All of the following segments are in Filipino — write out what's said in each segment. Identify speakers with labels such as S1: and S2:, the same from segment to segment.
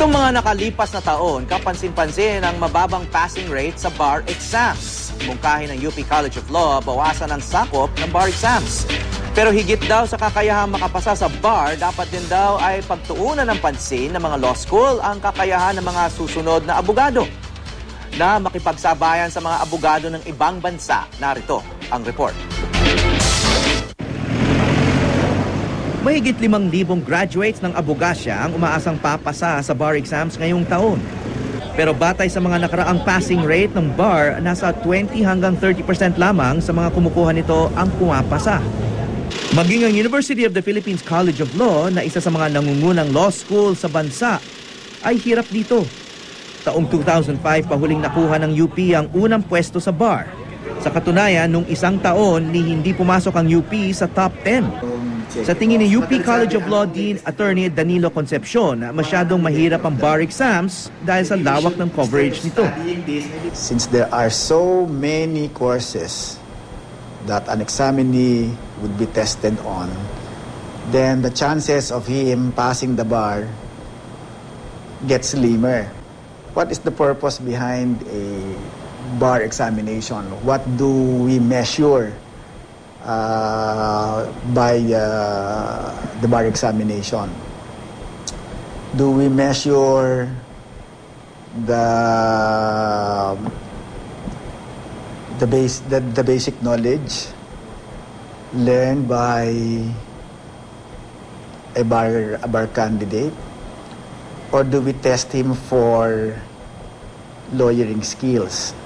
S1: Nitong mga nakalipas na taon, kapansin-pansin ang mababang passing rate sa bar exams. Mungkahi ng UP College of Law, bawasan ang sakop ng bar exams. Pero higit daw sa kakayahang makapasa sa bar, dapat din daw ay pagtuunan ng pansin ng mga law school ang kakayahan ng mga susunod na abogado na makipagsabayan sa mga abogado ng ibang bansa. Narito ang report. Mahigit 5,000 graduates ng abogasya ang umaasang papasa sa bar exams ngayong taon. Pero batay sa mga nakaraang passing rate ng bar, nasa 20 hanggang 30% lamang sa mga kumukuha nito ang pumapasa. Maging ang University of the Philippines College of Law na isa sa mga nangungunang law school sa bansa ay hirap dito. Taong 2005 pahuling nakuha ng UP ang unang pwesto sa bar. Sa katunayan, nung isang taon ni hindi pumasok ang UP sa top 10. Sa tingin ni UP College of Law Dean Attorney Danilo Concepcion, masyadong mahirap ang bar exams dahil sa lawak ng coverage nito.
S2: Since there are so many courses that an examinee would be tested on, then the chances of him passing the bar gets slimmer. What is the purpose behind a bar examination? What do we measure by the bar examination? Do we measure the basic knowledge learned by a bar candidate, or do we test him for lawyering skills?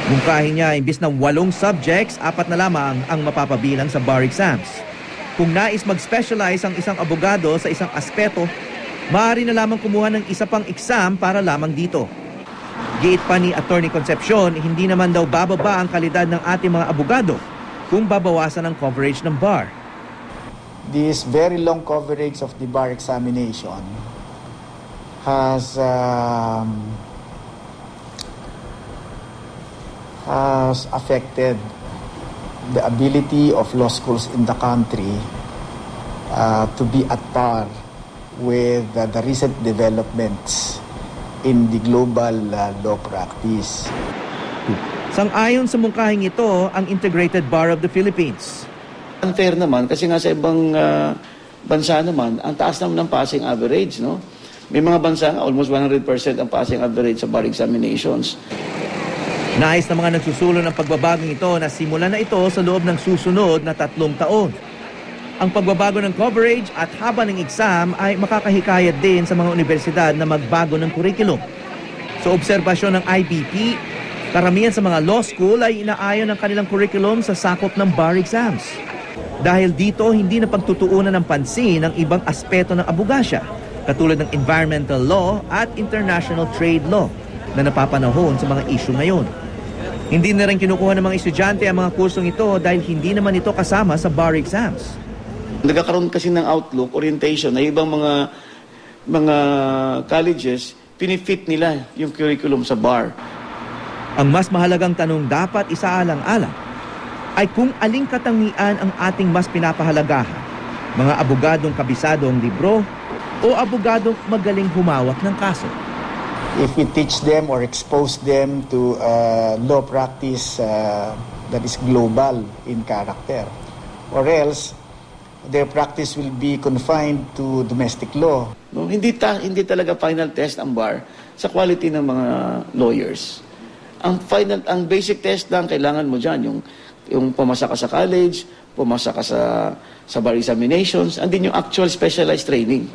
S1: Mungkahi niya, imbis ng 8 subjects, 4 na lamang ang mapapabilang sa bar exams. Kung nais mag-specialize ang isang abogado sa isang aspeto, maaari na lamang kumuha ng isa pang exam para lamang dito. Giit pa ni Attorney Concepcion, hindi naman daw bababa ang kalidad ng ating mga abogado kung babawasan ang coverage ng bar.
S2: This very long coverage of the bar examination has affected the ability of law schools in the country to be at par with the recent developments in the global law practice.
S1: Sang-ayon sa mungkahing ito ang Integrated Bar of the Philippines.
S3: Unfair naman kasi nga sa ibang bansa naman, ang taas naman ng passing average, no? May mga bansa nga almost 100% ang passing average sa bar examinations.
S1: Nais ng mga nagsusulong ng pagbabagong ito na simulan na ito sa loob ng susunod na 3 taon. Ang pagbabago ng coverage at haba ng exam ay makakahikayat din sa mga universidad na magbago ng curriculum. Sa obserbasyon ng IBP, karamihan sa mga law school ay inaayon ang kanilang curriculum sa sakop ng bar exams. Dahil dito, hindi na pagtutuunan ng pansin ang ibang aspeto ng abogasya, katulad ng environmental law at international trade law na napapanahon sa mga issue ngayon. Hindi na rin kinukuha ng mga estudyante ang mga kursong ito dahil hindi naman ito kasama sa bar exams.
S3: Nagkakaroon kasi ng outlook, orientation na ibang mga colleges, pinifit nila yung curriculum sa bar.
S1: Ang mas mahalagang tanong dapat isaalang-alang ay kung aling katangian ang ating mas pinapahalagahan, mga abogadong kabisado ang libro o abogadong magaling humawak ng kaso.
S2: If we teach them or expose them to law practice that is global in character, or else their practice will be confined to domestic law.
S3: No, hindi talaga final test ang bar sa quality ng mga lawyers. Ang basic test lang kailangan mo diyan yung pumasa ka sa college, pumasa ka sa bar examinations, and then yung actual specialized training.